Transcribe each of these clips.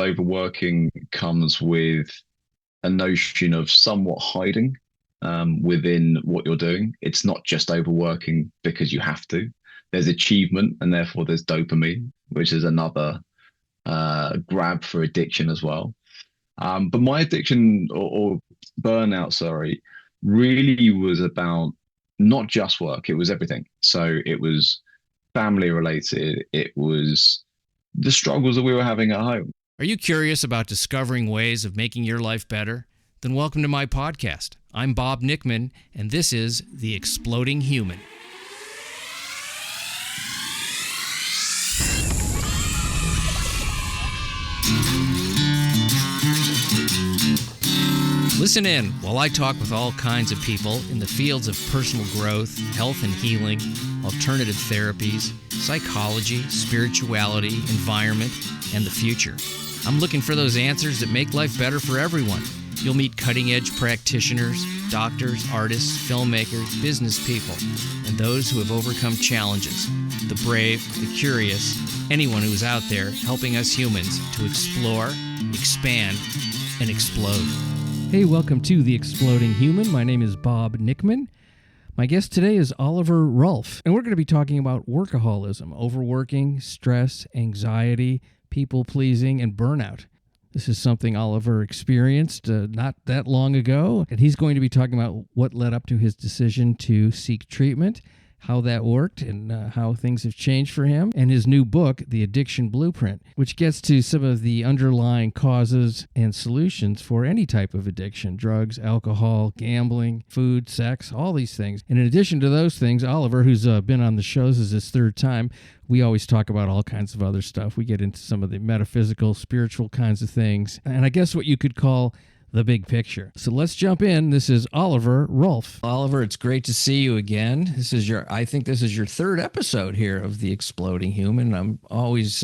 overworking comes with a notion of somewhat hiding within what you're doing. It's not just overworking because you have to. There's achievement, and therefore there's dopamine, which is another grab for addiction as well. But my addiction or burnout, sorry, really was about not just work. It was everything. So it was family related. It was the struggles that we were having at home. Are you curious about discovering ways of making your life better? Then welcome to my podcast. I'm Bob Nickman, and this is The Exploding Human. Listen in while I talk with all kinds of people in the fields of personal growth, health and healing, alternative therapies, psychology, spirituality, environment, and the future. I'm looking for those answers that make life better for everyone. You'll meet cutting-edge practitioners, doctors, artists, filmmakers, business people, and those who have overcome challenges. The brave, the curious, anyone who's out there helping us humans to explore, expand, and explode. Hey, welcome to The Exploding Human. My name is Bob Nickman. My guest today is Oliver Rolfe, and we're going to be talking about workaholism, overworking, stress, anxiety, people-pleasing, and burnout. This is something Oliver experienced not that long ago, and he's going to be talking about what led up to his decision to seek treatment, how that worked, and how things have changed for him, and his new book, The Addiction Blueprint, which gets to some of the underlying causes and solutions for any type of addiction: drugs, alcohol, gambling, food, sex, all these things. And in addition to those things, Oliver, who's been on the show, this is his third time, we always talk about all kinds of other stuff. We get into some of the metaphysical, spiritual kinds of things, and I guess what you could call the big picture. So let's jump in. This is Oliver Rolfe. Oliver, it's great to see you again. I think this is your third episode here of The Exploding Human. I'm always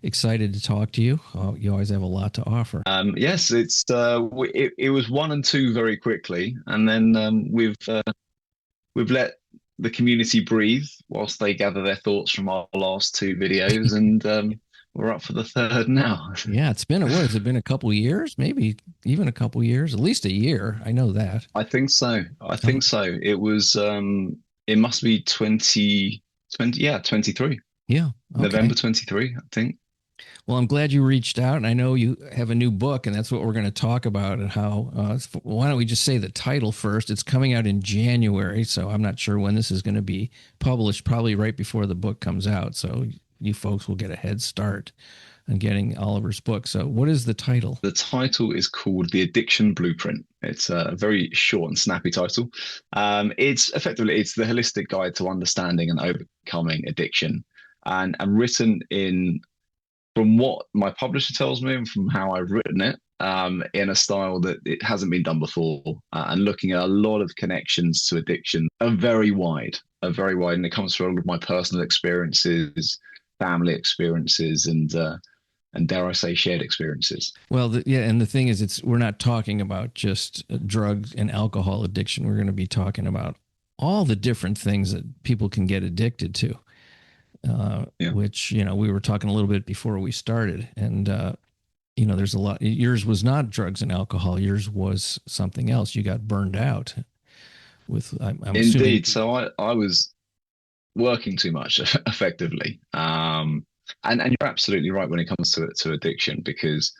excited to talk to you. You always have a lot to offer. Yes, it was 1 and 2 very quickly, and then we've let the community breathe whilst they gather their thoughts from our last 2 videos, and we're up for the third now. Yeah, it's been, what has it been, a couple of years? Maybe even a couple of years, at least a year. I know that. I think so. It was, it must be 23. Yeah. Okay. November 23, I think. Well, I'm glad you reached out, and I know you have a new book, and that's what we're going to talk about, and how, why don't we just say the title first? It's coming out in January, so I'm not sure when this is going to be published, probably right before the book comes out, so you folks will get a head start on getting Oliver's book. So what is the title? The title is called The Addiction Blueprint. It's a very short and snappy title. It's the holistic guide to understanding and overcoming addiction, and written in, from what my publisher tells me and from how I've written it, in a style that it hasn't been done before, and looking at a lot of connections to addiction, are very wide, and it comes from all of my personal experiences, family experiences, and dare I say, shared experiences. Well, and the thing is, we're not talking about just drugs and alcohol addiction. We're going to be talking about all the different things that people can get addicted to, which, we were talking a little bit before we started. And, there's a lot. Yours was not drugs and alcohol. Yours was something else. You got burned out with, I'm Indeed. assuming. So I was working too much, effectively. And you're absolutely right when it comes to addiction, because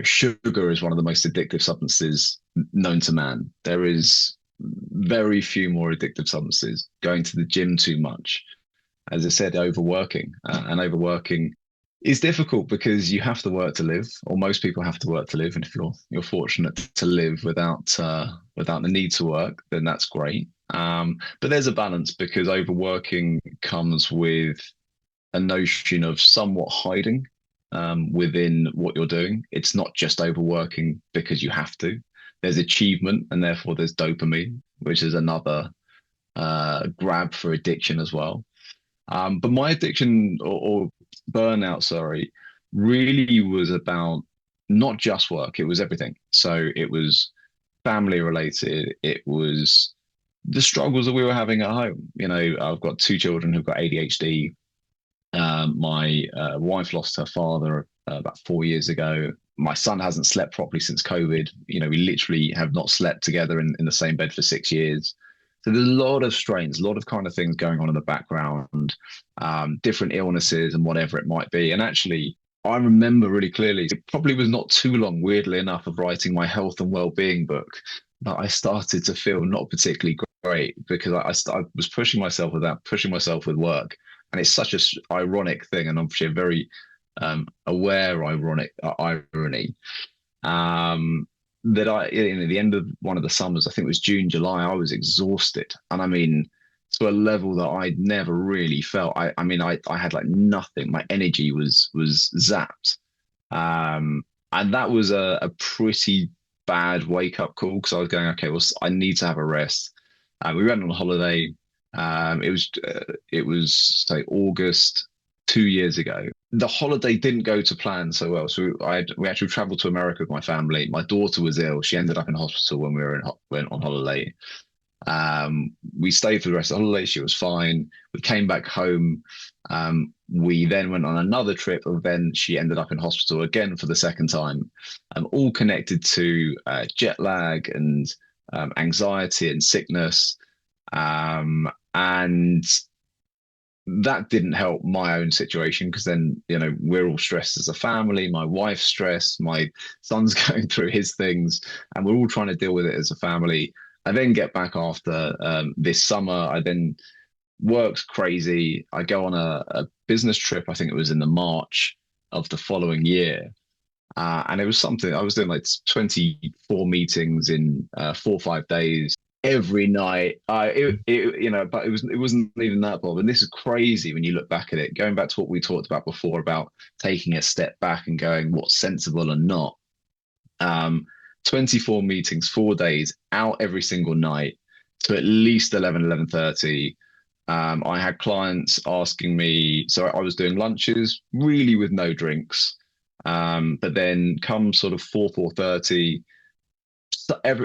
sugar is one of the most addictive substances known to man. There is very few more addictive substances. Going to the gym too much, as I said, overworking, and overworking is difficult because you have to work to live, or most people have to work to live. And if you're fortunate to live without the need to work, then that's great. But there's a balance, because overworking comes with a notion of somewhat hiding within what you're doing. It's not just overworking because you have to. There's achievement, and therefore there's dopamine, which is another grab for addiction as well. But my addiction or burnout, sorry, really was about not just work. It was everything. So it was family related. It was the struggles that we were having at home. I've got 2 children who've got ADHD. My wife lost her father about 4 years ago. My son hasn't slept properly since COVID. We literally have not slept together in the same bed for 6 years. So there's a lot of strains, a lot of kind of things going on in the background, different illnesses and whatever it might be. And actually, I remember really clearly, it probably was not too long, weirdly enough, of writing my health and well-being book, that I started to feel not particularly great, because I was pushing myself with that, pushing myself with work. And it's such a ironic thing, and obviously a very aware irony. That the end of one of the summers, I think it was June, July, I was exhausted. And I mean, to a level that I'd never really felt. I had like nothing. My energy was zapped. And that was a pretty bad wake up call, because I was going, okay, well, I need to have a rest. We went on a holiday. It was say August 2 years ago. The holiday didn't go to plan so well. So we actually traveled to America with my family. My daughter was ill. She ended up in hospital when we went on holiday. We stayed for the rest of the holiday. She was fine. We came back home. We then went on another trip, and then she ended up in hospital again for the second time. All connected to jet lag and anxiety and sickness. And that didn't help my own situation, because then, we're all stressed as a family. My wife's stressed, my son's going through his things, and we're all trying to deal with it as a family. I then get back after this summer. I then worked crazy. I go on a business trip. I think it was in the March of the following year. And it was something, I was doing like 24 meetings in 4 or 5 days. Every night, but it wasn't even that bad. And this is crazy when you look back at it. Going back to what we talked about before about taking a step back and going what's sensible and not. 24 meetings, 4 days, out every single night to at least 11:30. I had clients asking me, so I was doing lunches really with no drinks, but then come sort of 4:30.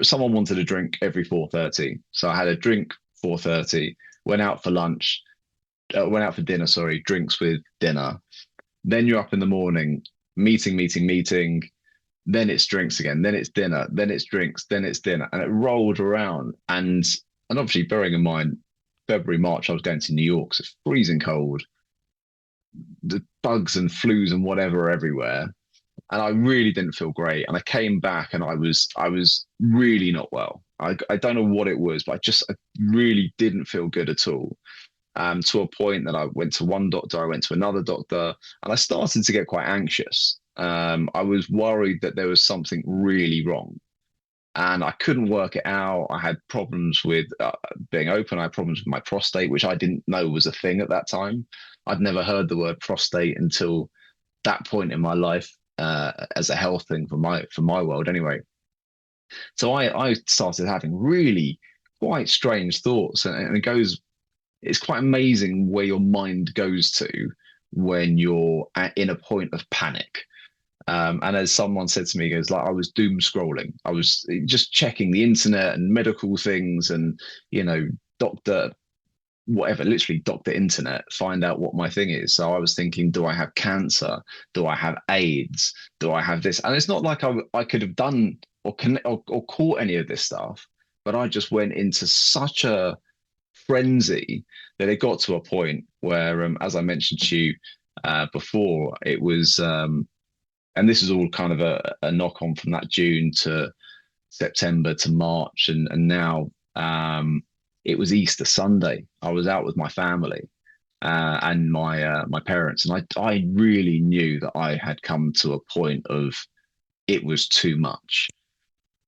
Someone wanted a drink every 4:30, so I had a drink 4:30, went out for lunch, went out for dinner, sorry, drinks with dinner. Then you're up in the morning, meeting, then it's drinks again, then it's dinner, then it's drinks, then it's dinner, and it rolled around. And obviously, bearing in mind, February, March, I was going to New York, so it's freezing cold, the bugs and flus and whatever are everywhere. And I really didn't feel great. And I came back and I was really not well. I don't know what it was, but I really didn't feel good at all. To a point that I went to one doctor, I went to another doctor, and I started to get quite anxious. I was worried that there was something really wrong, and I couldn't work it out. I had problems with being open. I had problems with my prostate, which I didn't know was a thing at that time. I'd never heard the word prostate until that point in my life. As a health thing for my world anyway. So I started having really quite strange thoughts, and it's quite amazing where your mind goes to when you're in a point of panic. And as someone said to me, it goes like I was doom scrolling. I was just checking the internet and medical things and, doctor whatever, literally doctor internet, find out what my thing is. So I was thinking, do I have cancer? Do I have AIDS? Do I have this? And it's not like I could have done or caught any of this stuff, but I just went into such a frenzy that it got to a point where, as I mentioned to you before, it was, and this is all kind of a knock on from that June to September to March, and now it was Easter Sunday. I was out with my family and my parents, and I really knew that I had come to a point of it was too much.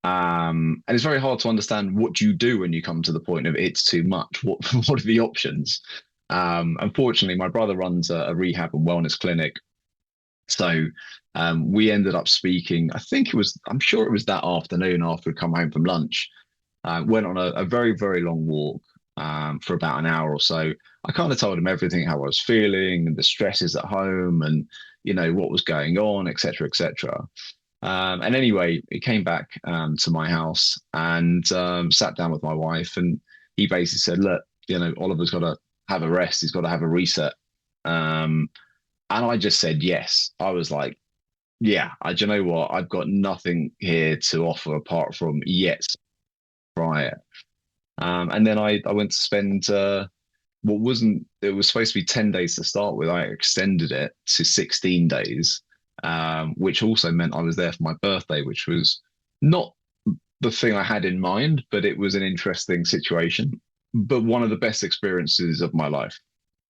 And it's very hard to understand what you do when you come to the point of it's too much. What are the options? Unfortunately, my brother runs a rehab and wellness clinic. So we ended up speaking, I'm sure it was that afternoon after we'd come home from lunch. Went on a very, very long walk for about an hour or so. I kind of told him everything, how I was feeling, and the stresses at home, and what was going on, etc., etc. And anyway, he came back to my house and sat down with my wife, and he basically said, "Look, Oliver's got to have a rest. He's got to have a reset." And I just said yes. I was like, Yeah, do you know what? I've got nothing here to offer apart from yes, try it. And then I went to spend what wasn't it was supposed to be 10 days to start with. I extended it to 16 days, which also meant I was there for my birthday, which was not the thing I had in mind, but it was an interesting situation. But one of the best experiences of my life.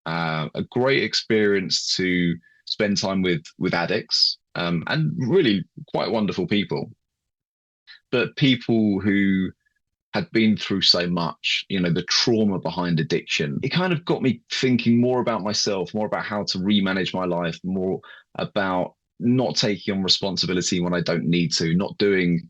A great experience to spend time with addicts, and really quite wonderful people, but people who had been through so much, the trauma behind addiction. It kind of got me thinking more about myself, more about how to remanage my life, more about not taking on responsibility when I don't need to, not doing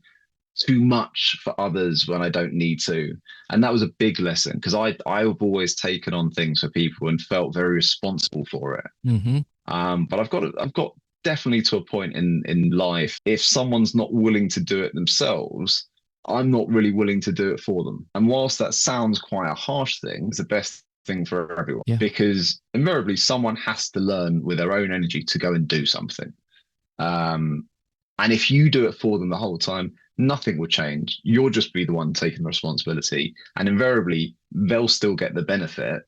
too much for others when I don't need to. And that was a big lesson because I've always taken on things for people and felt very responsible for it. Mm-hmm. But I've got definitely to a point in life, if someone's not willing to do it themselves, I'm not really willing to do it for them. And whilst that sounds quite a harsh thing, it's the best thing for everyone Yeah. because invariably someone has to learn with their own energy to go and do something. Um, and if you do it for them the whole time, nothing will change. You'll just be the one taking the responsibility. And invariably, they'll still get the benefit,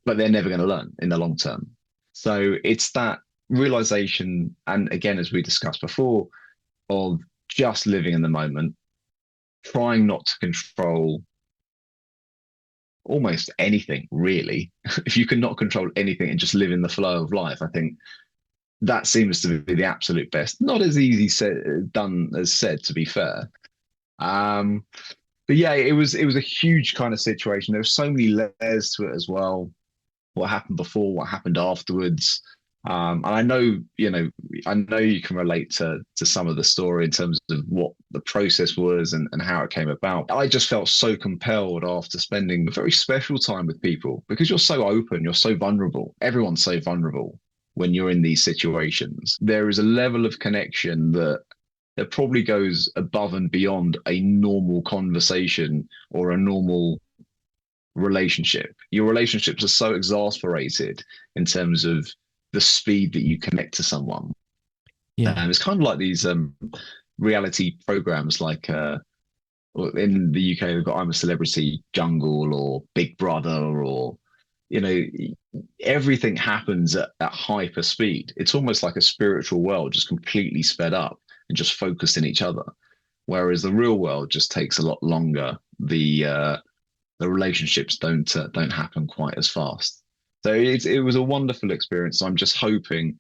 but they're never going to learn in the long term. So it's that realization. And again, as we discussed before, of just living in the moment, trying not to control almost anything, really. If you can not control anything and just live in the flow of life, I think that seems to be the absolute best. Not as easy done as said, to be fair. Um, but yeah, it was a huge kind of situation. There were so many layers to it as well. What happened before, what happened afterwards. And I know you can relate to some of the story in terms of what the process was and how it came about. I just felt so compelled after spending a very special time with people because you're so open, you're so vulnerable. Everyone's so vulnerable when you're in these situations. There is a level of connection that probably goes above and beyond a normal conversation or a normal relationship. Your relationships are so exasperated in terms of the speed that you connect to someone. Yeah. It's kind of like these reality programs, like in the UK, we've got I'm a Celebrity Jungle or Big Brother, or you know, everything happens at hyper speed. It's almost like a spiritual world, just completely sped up and just focused in each other. Whereas the real world just takes a lot longer. The relationships don't happen quite as fast. So it was a wonderful experience. I'm just hoping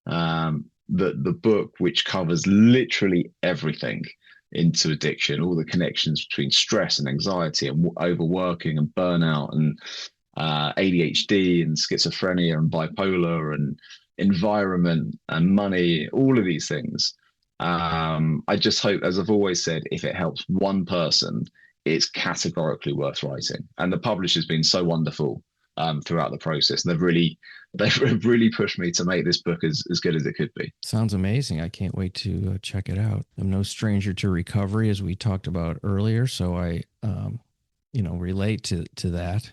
that the book, which covers literally everything into addiction, all the connections between stress and anxiety and overworking and burnout and ADHD and schizophrenia and bipolar and environment and money, all of these things. I just hope, as I've always said, if it helps one person, it's categorically worth writing. And the publisher's been so wonderful throughout the process. And they've really pushed me to make this book as good as it could be. Sounds amazing. I can't wait to check it out. I'm no stranger to recovery, as we talked about earlier, so I, relate to that.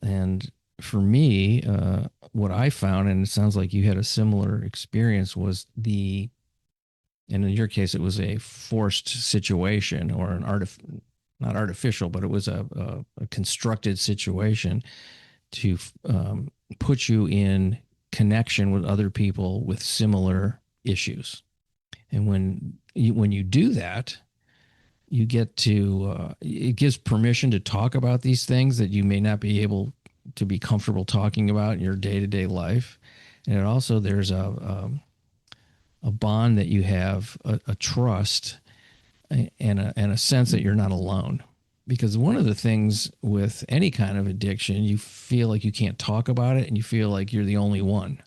And for me, what I found, and it sounds like you had a similar experience, was and in your case, it was a forced situation or not artificial, but it was a constructed situation to put you in connection with other people with similar issues. And when you do that, you get to it gives permission to talk about these things that you may not be able to be comfortable talking about in your day-to-day life. And it also, there's a bond that you have, a trust and a sense that you're not alone. Because one of the things with any kind of addiction, you feel like you can't talk about it and you feel like you're the only one.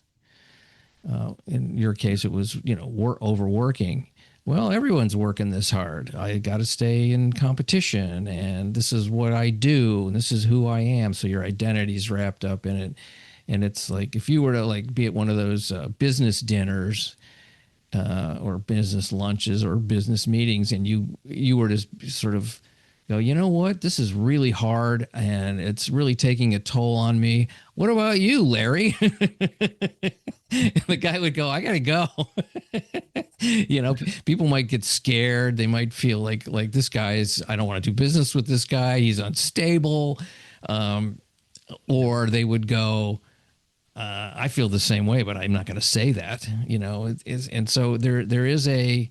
In your case, it was, overworking. Well, everyone's working this hard. I got to stay in competition, and this is what I do, and this is who I am. So your identity's wrapped up in it. And it's like, if you were to be at one of those business dinners or business lunches or business meetings, and you were to sort of go, you know what? This is really hard and it's really taking a toll on me. What about you, Larry? The guy would go, I got to go. People might get scared. They might feel like this guy is, I don't want to do business with this guy. He's unstable. Or they would go, I feel the same way, but I'm not going to say that, and so there is a,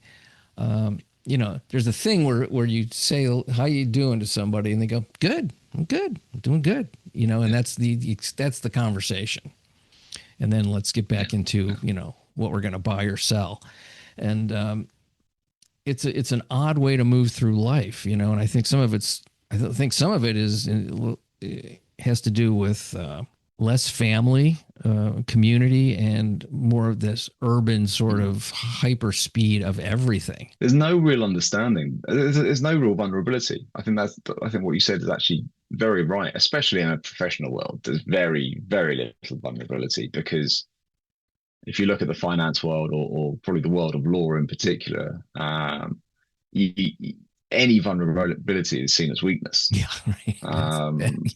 there's a thing where you say, how you doing to somebody and they go, good, I'm good, I'm doing good, and that's the conversation. And then let's get back into, what we're going to buy or sell. And it's an odd way to move through life, and I think some of it has to do with less family, community, and more of this urban sort of hyper speed of everything. There's no real understanding. There's no real vulnerability. I think what you said is actually very right, especially in a professional world. There's very, very little vulnerability, because if you look at the finance world, or probably the world of law in particular, any vulnerability is seen as weakness. Yeah, right.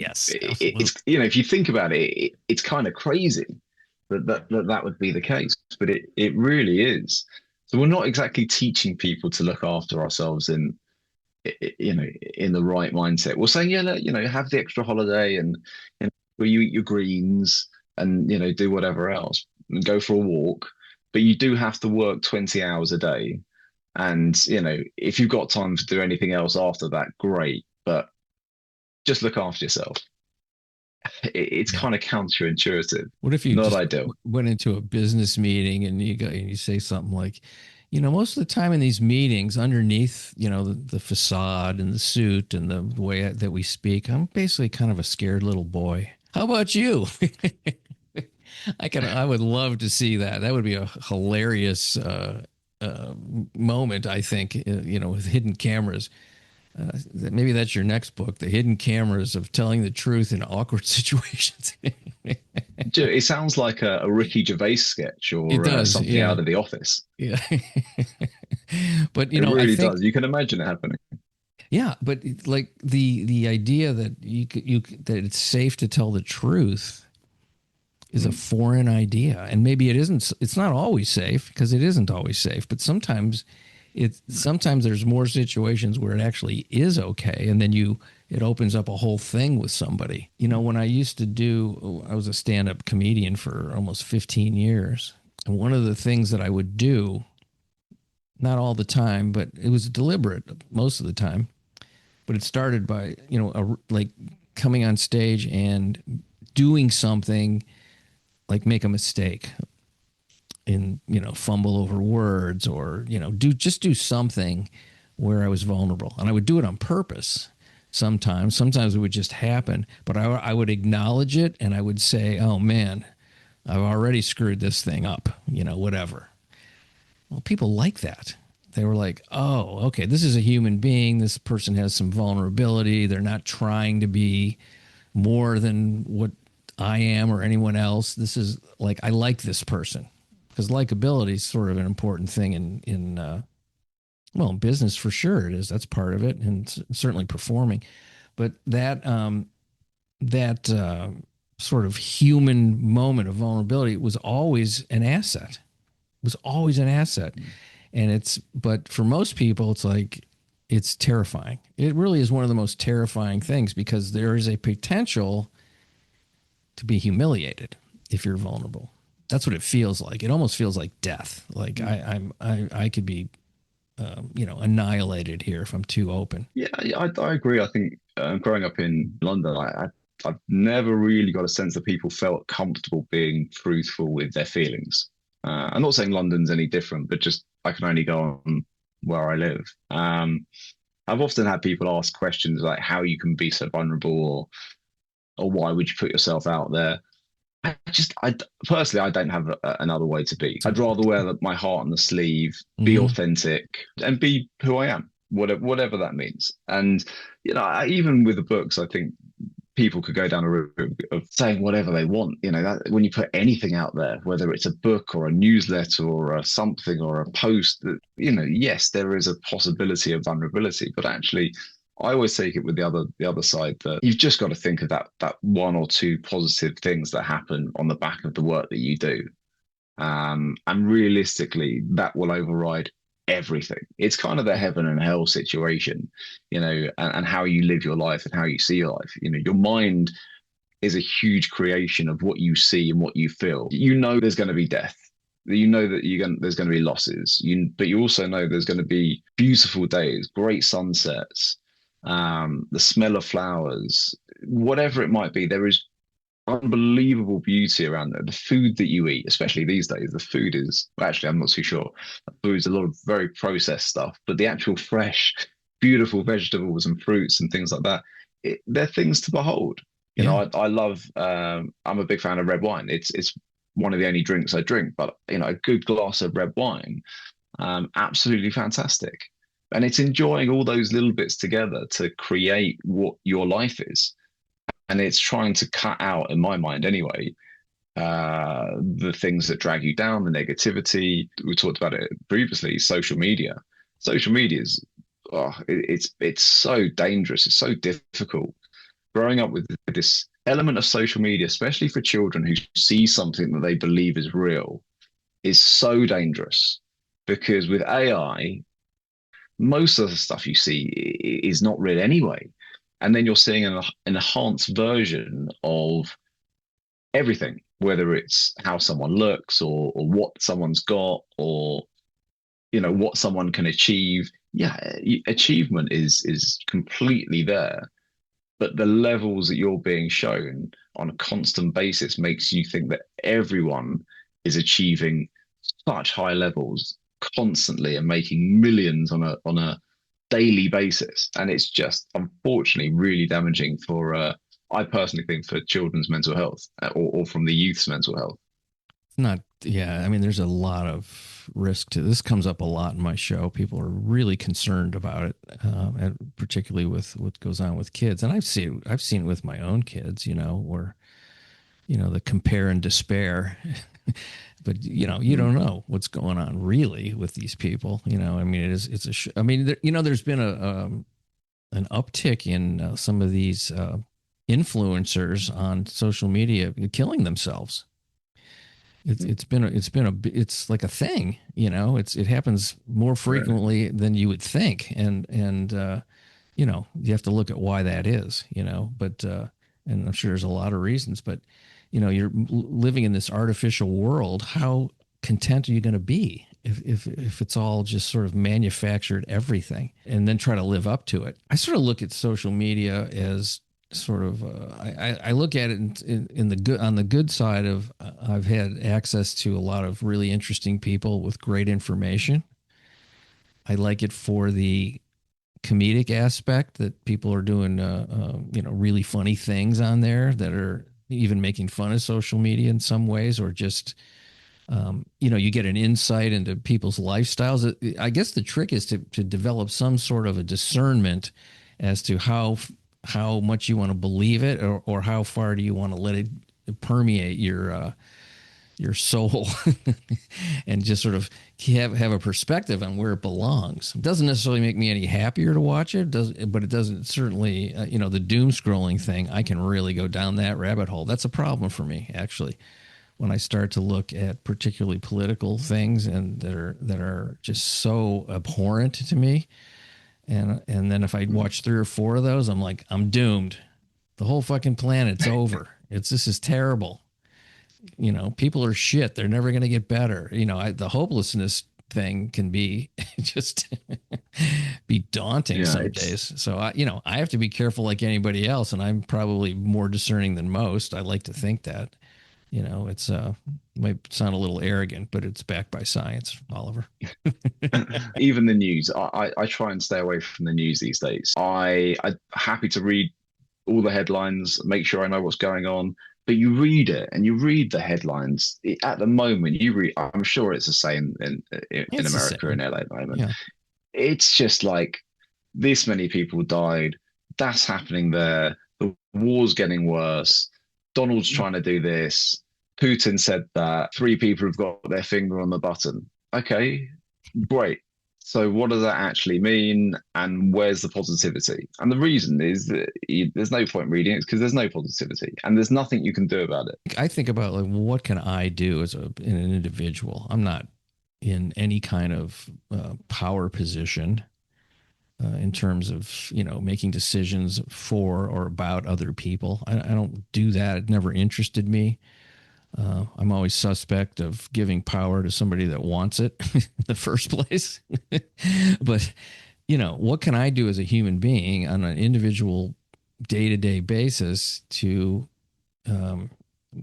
Yes, it's if you think about it, it's kind of crazy that would be the case, but it really is. So we're not exactly teaching people to look after ourselves in the right mindset. We're saying, have the extra holiday and where you eat your greens and do whatever else and go for a walk, but you do have to work 20 hours a day. And, if you've got time to do anything else after that, great. But just look after yourself. It's kind of counterintuitive. What if you not just ideal. Went into a business meeting and you say something like, most of the time in these meetings, underneath, the facade and the suit and the way that we speak, I'm basically kind of a scared little boy. How about you? I would love to see that. That would be a hilarious moment, I think, with hidden cameras. Maybe that's your next book, The Hidden Cameras of Telling the Truth in Awkward Situations. It sounds like a Ricky Gervais sketch or something out of The Office. Yeah. But, it really does. You can imagine it happening. Yeah, but like the idea that that it's safe to tell the truth is a foreign idea, and maybe it isn't. It's not always safe, because it isn't always safe. But sometimes there's more situations where it actually is okay, and then it opens up a whole thing with somebody. When I was a stand-up comedian for almost 15 years, and one of the things that I would do, not all the time, but it was deliberate most of the time, but it started by like coming on stage and doing something, like make a mistake and, fumble over words, or, do something where I was vulnerable. And I would do it on purpose. Sometimes it would just happen, but I would acknowledge it, and I would say, oh man, I've already screwed this thing up, whatever. Well, people like that. They were like, oh, okay, this is a human being. This person has some vulnerability. They're not trying to be more than what I am or anyone else. This is like, I like this person, because likability is sort of an important thing in business, for sure it is. That's part of it, and certainly performing. But that sort of human moment of vulnerability was always an asset. And but for most people, it's like, it's terrifying. It really is one of the most terrifying things, because there is a potential to be humiliated if you're vulnerable. That's what it feels like. It almost feels like death. Like I could be, annihilated here if I'm too open. Yeah, I agree. I think growing up in London, I've never really got a sense that people felt comfortable being truthful with their feelings. I'm not saying London's any different, but just I can only go on where I live. I've often had people ask questions like how you can be so vulnerable, or why would you put yourself out there? I personally, I don't have another way to be. I'd rather wear my heart on the sleeve, be authentic, and be who I am, whatever that means. And, even with the books, I think people could go down a route of saying whatever they want. That when you put anything out there, whether it's a book or a newsletter or something or a post, that, yes, there is a possibility of vulnerability, but actually I always take it with the other side that you've just got to think of that one or two positive things that happen on the back of the work that you do. And realistically, that will override everything. It's kind of the heaven and hell situation, and how you live your life and how you see your life. Your mind is a huge creation of what you see and what you feel. There's going to be death. That there's going to be losses. But you also know there's going to be beautiful days, great sunsets, the smell of flowers, whatever it might be. There is unbelievable beauty around there. The food that you eat, especially these days, the food is actually, I'm not too sure. Food's a lot of very processed stuff, but the actual fresh, beautiful vegetables and fruits and things like that, they're things to behold. I love. I'm a big fan of red wine. It's one of the only drinks I drink, but a good glass of red wine, absolutely fantastic. And it's enjoying all those little bits together to create what your life is. And it's trying to cut out, in my mind anyway, the things that drag you down, the negativity. We talked about it previously. Social media. Social media is, it's so dangerous. It's so difficult. Growing up with this element of social media, especially for children who see something that they believe is real, is so dangerous. Because with AI, most of the stuff you see is not real anyway. And then you're seeing an enhanced version of everything, whether it's how someone looks or what someone's got or, what someone can achieve. Yeah, achievement is completely there. But the levels that you're being shown on a constant basis makes you think that everyone is achieving such high levels constantly and making millions on a daily basis. And it's just, unfortunately, really damaging for, I personally think, for children's mental health or from the youth's mental health. Not, yeah. I mean, there's a lot of risk to this. Comes up a lot in my show. People are really concerned about it, and particularly with what goes on with kids. And I've seen it with my own kids, where, the compare and despair. But you don't know what's going on really with these people. I mean, I mean, there's been an uptick in some of these influencers on social media killing themselves. It's like a thing. It happens more frequently than you would think, and you have to look at why that is. But and I'm sure there's a lot of reasons, but you're living in this artificial world. How content are you going to be if it's all just sort of manufactured everything and then try to live up to it? I sort of look at social media as sort of I look at it in the good, on the good side of I've had access to a lot of really interesting people with great information. I like it for the comedic aspect that people are doing really funny things on there that are even making fun of social media in some ways, or just you get an insight into people's lifestyles. I guess the trick is to develop some sort of a discernment as to how much you want to believe it, or how far do you want to let it permeate your soul and just sort of have a perspective on where it belongs. It doesn't necessarily make me any happier to watch it, but it doesn't certainly, the doom scrolling thing, I can really go down that rabbit hole. That's a problem for me, actually, when I start to look at particularly political things and that are just so abhorrent to me. And then if I watch 3 or 4 of those, I'm like, I'm doomed. The whole fucking planet's over. This is terrible. People are shit. They're never going to get better. The hopelessness thing can be just be daunting some days. So I have to be careful like anybody else, and I'm probably more discerning than most. I like to think that. It's might sound a little arrogant, but it's backed by science, Oliver. Even the news, I try and stay away from the news these days. I'm happy to read all the headlines, make sure I know what's going on. But you read it and you read the headlines. At the moment, you read. I'm sure it's the same in America and LA at the moment. Yeah. It's just like this many people died. That's happening there. The war's getting worse. Donald's trying to do this. Putin said that 3 people have got their finger on the button. Okay, great. So what does that actually mean, and where's the positivity? And the reason is that there's no point reading it because there's no positivity, and there's nothing you can do about it. I think about like, well, what can I do as an individual? I'm not in any kind of power position in terms of making decisions for or about other people. I don't do that. It never interested me. I'm always suspect of giving power to somebody that wants it in the first place. But what can I do as a human being on an individual day-to-day basis to um,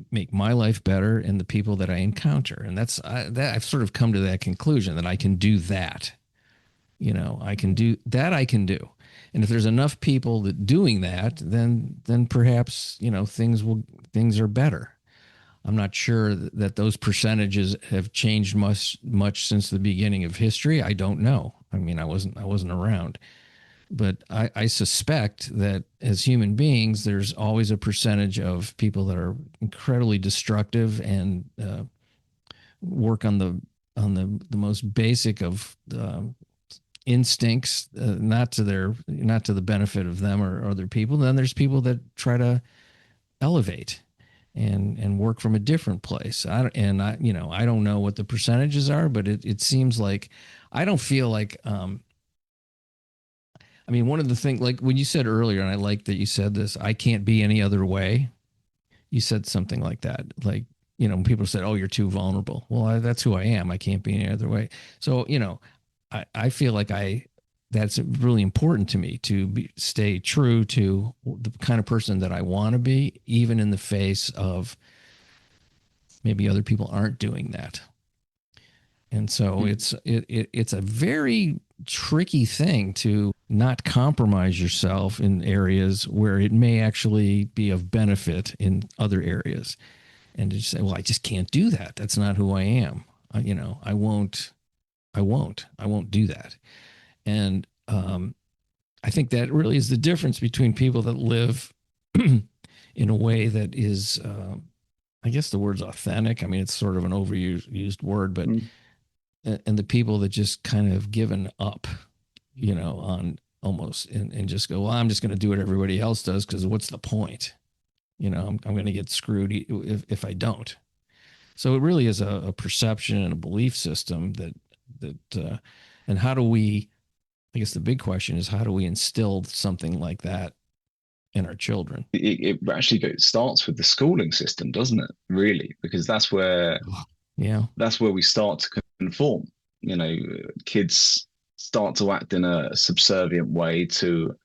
make my life better and the people that I encounter? And that I've sort of come to that conclusion that I can do that. I can do that. I can do. And if there's enough people that doing that, then perhaps things are better. I'm not sure that those percentages have changed much since the beginning of history. I don't know. I mean, I wasn't around, but I suspect that as human beings, there's always a percentage of people that are incredibly destructive and work on the most basic of instincts, not to the benefit of them or other people. And then there's people that try to elevate and work from a different place. I don't know what the percentages are, but it seems like I don't feel like I mean, one of the things, like when you said earlier, and I like that you said this, I can't be any other way. You said something like that. Like, when people said, oh, you're too vulnerable. Well, that's who I am. I can't be any other way. So, I feel like that's really important to me to stay true to the kind of person that I want to be, even in the face of maybe other people aren't doing that. And so it's a very tricky thing to not compromise yourself in areas where it may actually be of benefit in other areas, and to say, well, I just can't do that. That's not who I am. I won't do that. And I think that really is the difference between people that live in a way that is, I guess the word's authentic. I mean, it's sort of an overused word, but and the people that just kind of given up, on almost and just go, well, I'm just going to do what everybody else does because what's the point? I'm going to get screwed if I don't. So it really is a perception and a belief system and how do we? I guess the big question is how do we instill something like that in our children? It actually starts with the schooling system, doesn't it? Really, because that's where we start to conform. Kids start to act in a subservient way to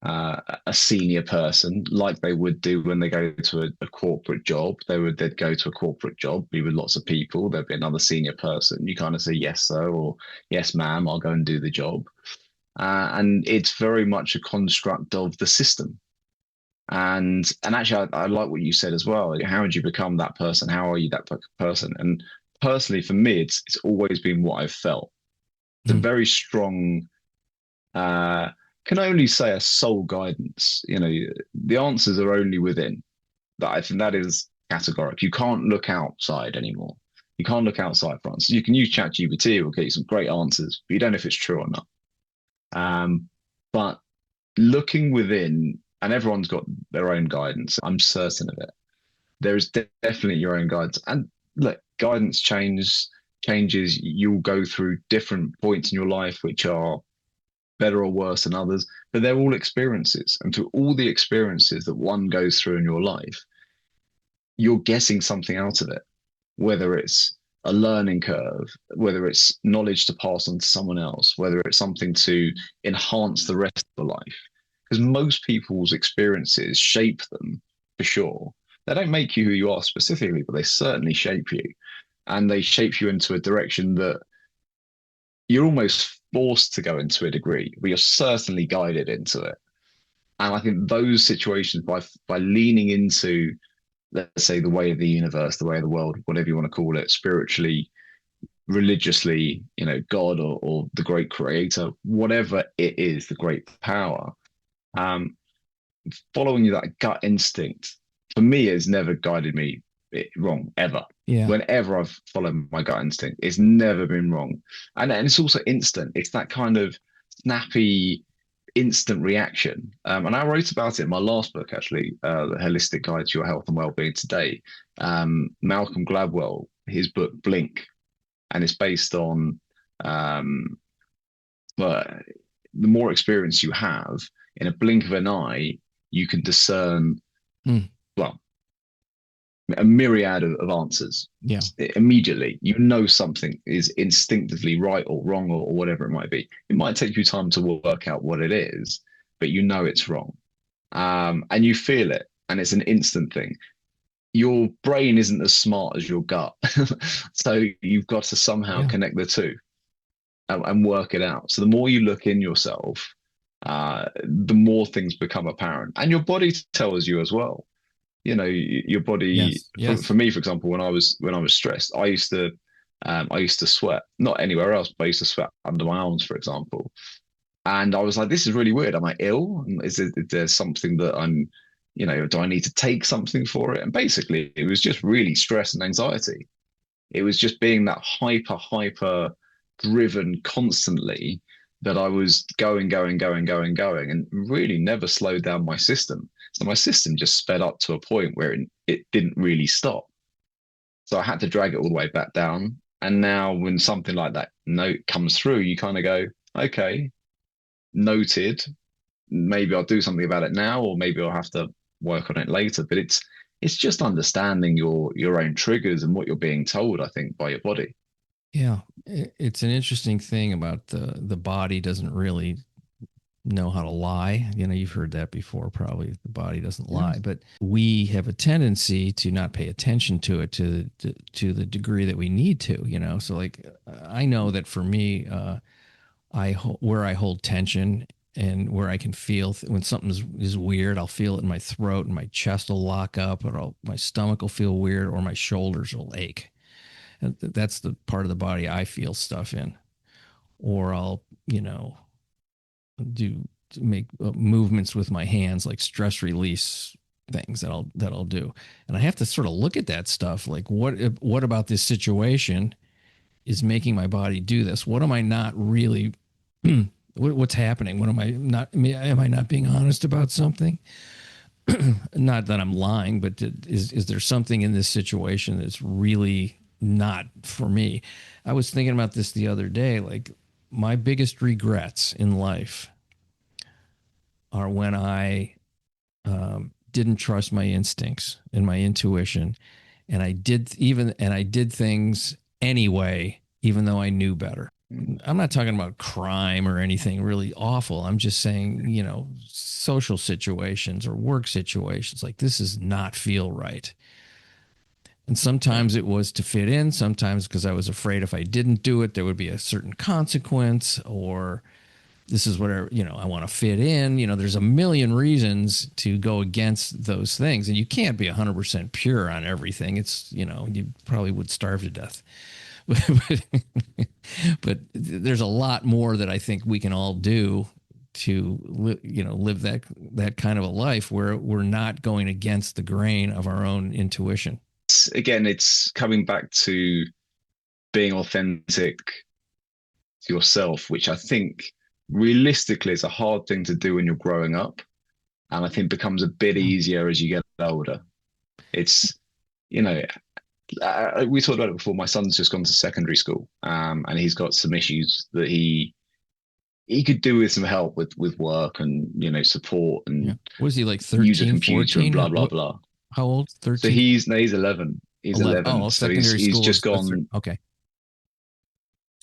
a senior person, like they would do when they go to a corporate job. They'd go to a corporate job, be with lots of people. There'd be another senior person. You kind of say yes, sir, or yes, ma'am. I'll go and do the job. And it's very much a construct of the system. And actually, I like what you said as well. How would you become that person? How are you that person? And personally, for me, it's always been what I've felt. It's a very strong, can only say a soul guidance. The answers are only within. That I think that is categorical. You can't look outside anymore. You can't look outside for answers. You can use ChatGPT, it will get you some great answers, but you don't know if it's true or not. But looking within, and everyone's got their own guidance. I'm certain of it. There is definitely your own guidance. And look, guidance changes. You'll go through different points in your life which are better or worse than others, but they're all experiences. And through all the experiences that one goes through in your life, you're getting something out of it, whether it's a learning curve, whether it's knowledge to pass on to someone else, whether it's something to enhance the rest of the life. Because most people's experiences shape them, for sure. They don't make you who you are specifically, but they certainly shape you. And they shape you into a direction that you're almost forced to go into a degree, but you're certainly guided into it. And I think those situations, by leaning into, let's say, the way of the universe, the way of the world, whatever you want to call it, spiritually, religiously, God or the great creator, whatever it is, the great power, following that gut instinct, for me, has never guided me wrong ever. Yeah. Whenever I've followed my gut instinct, it's never been wrong. And it's also instant. It's that kind of snappy, instant reaction. And I wrote about it in my last book, actually, The Holistic Guide to Your Health and Wellbeing Today. Malcolm Gladwell, his book Blink, and it's based on well, the more experience you have, in a blink of an eye, you can discern, well, a myriad of answers. Yeah. Immediately, you know something is instinctively right or wrong or whatever it might be. It might take you time to work out what it is, but you know it's wrong. And you feel it, and it's an instant thing. Your brain isn't as smart as your gut. So you've got to somehow connect the two and work it out. So the more you look in yourself, the more things become apparent. And your body tells you as well. You know, your body, for me, for example, when I was stressed, I used to sweat, not anywhere else, but I used to sweat under my arms, for example. And I was like, this is really weird. Am I ill? Is there something that I'm, you know, do I need to take something for it? And basically, it was just really stress and anxiety. It was just being that hyper driven constantly that I was going, and really never slowed down my system. So my system just sped up to a point where it didn't really stop. So I had to drag it all the way back down. And now when something like that note comes through, you kind of go, okay, noted. Maybe I'll do something about it now, or maybe I'll have to work on it later. But it's just understanding your own triggers and what you're being told, I think, by your body. Yeah, it's an interesting thing about the body doesn't really know how to lie. You know, you've heard that before, probably. The body doesn't lie, but we have a tendency to not pay attention to it to the degree that we need to. You know, so like I know that for me, where I hold tension and where I can feel when something is weird, I'll feel it in my throat and my chest will lock up, or my stomach will feel weird, or my shoulders will ache. And that's the part of the body I feel stuff in. Or I'll, you know, make movements with my hands, like stress release things that I'll do. And I have to sort of look at that stuff. Like what about this situation is making my body do this? What am I not really, what's happening? Am I not being honest about something? Not that I'm lying, but is there something in this situation that's really not for me? I was thinking about this the other day. Like, my biggest regrets in life are when I didn't trust my instincts and my intuition, and I did things anyway, even though I knew better. I'm not talking about crime or anything really awful. I'm just saying, you know, social situations or work situations, like, this does not feel right. And sometimes it was to fit in, sometimes because I was afraid if I didn't do it, there would be a certain consequence, or this is whatever, you know, I want to fit in. You know, there's a million reasons to go against those things. And you can't be 100% pure on everything. It's, you know, you probably would starve to death. But there's a lot more that I think we can all do to, you know, live that kind of a life where we're not going against the grain of our own intuition. Again, it's coming back to being authentic to yourself, which I think realistically is a hard thing to do when you're growing up, and I think becomes a bit easier as you get older. It's, you know, we talked about it before. My son's just gone to secondary school, and he's got some issues that he could do with some help with work and, you know, support and Was he like 13, use a computer 14? and blah blah blah. How old? 13? So he's 11. He's 11. Oh, so secondary he's school just gone. Okay.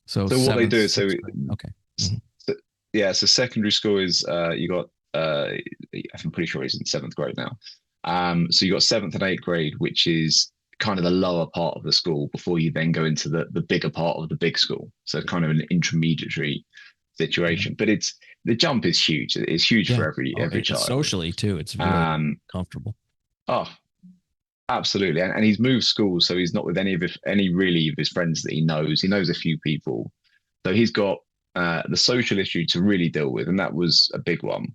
So what they do is okay. Mm-hmm. So secondary school is you got I'm pretty sure he's in 7th grade now. So you got 7th and 8th grade, which is kind of the lower part of the school before you then go into the bigger part of the big school. So kind of an intermediary situation. But the jump is huge. It's huge for every child. Socially too, it's very comfortable. Oh, absolutely. And he's moved schools, so he's not with any really of his friends that he knows. He knows a few people. So he's got the social issue to really deal with, and that was a big one.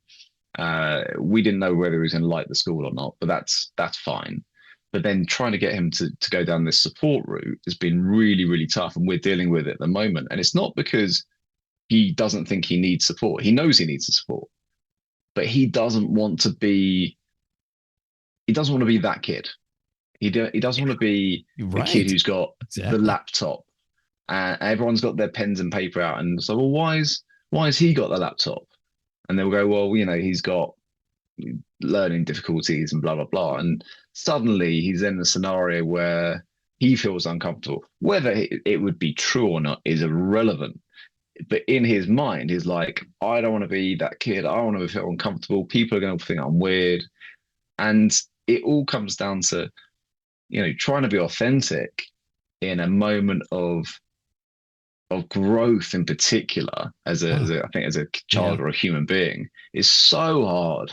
We didn't know whether he was going to like the school or not, but that's fine. But then trying to get him to go down this support route has been really, really tough. And we're dealing with it at the moment. And it's not because he doesn't think he needs support. He knows he needs the support, but he doesn't want to be that kid. He doesn't want to be the kid who's got the laptop and everyone's got their pens and paper out. And so, well, why has he got the laptop? And they'll go, well, he's got learning difficulties and blah, blah, blah. And suddenly he's in a scenario where he feels uncomfortable. Whether it would be true or not is irrelevant. But in his mind, he's like, I don't want to be that kid. I want to feel uncomfortable. People are going to think I'm weird. And it all comes down to, trying to be authentic in a moment of growth in particular, I think as a child or a human being, is so hard.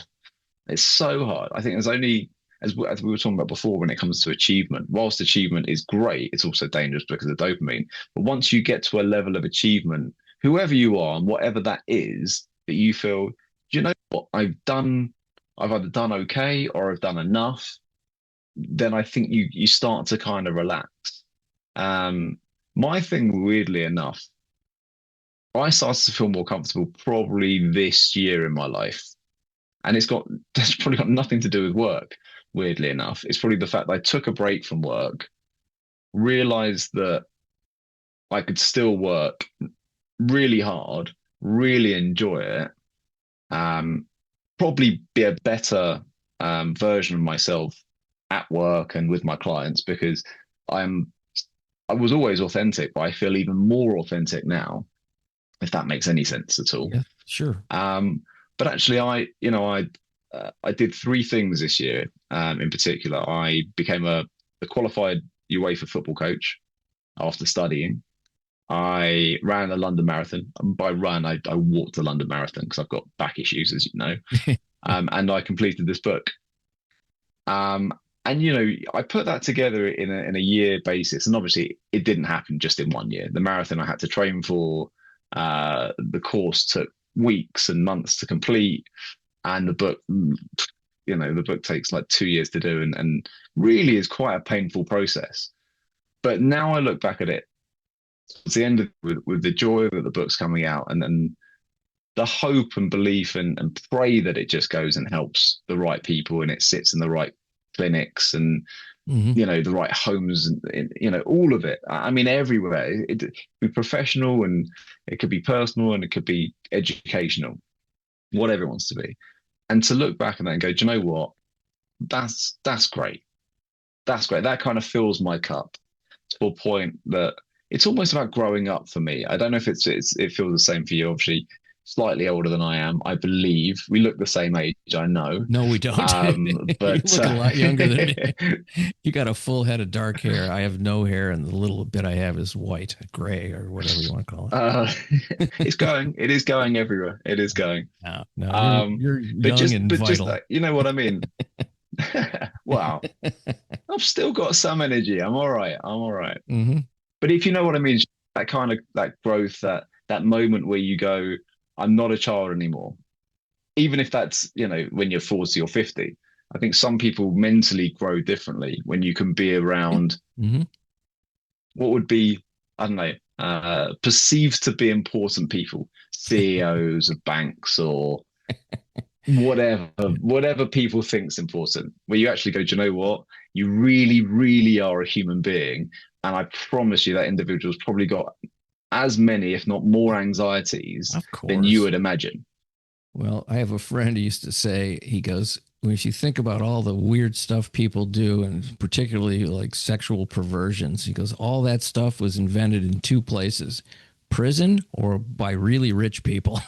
It's so hard. I think there's only, as we were talking about before, when it comes to achievement, whilst achievement is great, it's also dangerous because of dopamine. But once you get to a level of achievement, whoever you are and whatever that is, that you feel, do you know what I've either done okay or I've done enough, then I think you start to kind of relax. My thing, weirdly enough, I started to feel more comfortable probably this year in my life. And that's probably got nothing to do with work, weirdly enough. It's probably the fact that I took a break from work, realized that I could still work really hard, really enjoy it, probably be a better version of myself at work and with my clients, because I was always authentic, but I feel even more authentic now, if that makes any sense at all. Yeah, sure. But actually, I did three things this year. In particular, I became a qualified UEFA football coach after studying. I ran a London Marathon. By run, I walked the London Marathon because I've got back issues, as you know. And I completed this book. And I put that together in a year basis, and obviously it didn't happen just in 1 year. The marathon I had to train for, the course took weeks and months to complete, and the book, the book takes like 2 years to do, and really is quite a painful process. But now I look back at it, it's the end of with the joy that the book's coming out, and then the hope and belief and pray that it just goes and helps the right people, and it sits in the right clinics and the right homes, and all of it. I mean, everywhere. It could be professional, and it could be personal, and it could be educational, whatever it wants to be. And to look back at that and go, do you know what? That's great. That's great. That kind of fills my cup to a point that it's almost about growing up for me. I don't know if it feels the same for you. Obviously, slightly older than I am, I believe. We look the same age, I know. No, we don't. But you look a lot younger than me. You got a full head of dark hair. I have no hair, and the little bit I have is white, gray, or whatever you want to call it. It's going. It is going everywhere. It is going. No, you're young and vital. Just you know what I mean? Wow. I've still got some energy. I'm all right. Mm-hmm. But if you know what I mean, that kind of that growth, that moment where you go, I'm not a child anymore. Even if that's, when you're 40 or 50, I think some people mentally grow differently when you can be around what would be, I don't know, perceived to be important people, CEOs of banks or whatever people think's important, where you actually go, do you know what? You really, really are a human being. And I promise you that individual's probably got as many, if not more, anxieties than you would imagine. Well, I have a friend who used to say, he goes, when you think about all the weird stuff people do, and particularly like sexual perversions, he goes, all that stuff was invented in two places, prison or by really rich people.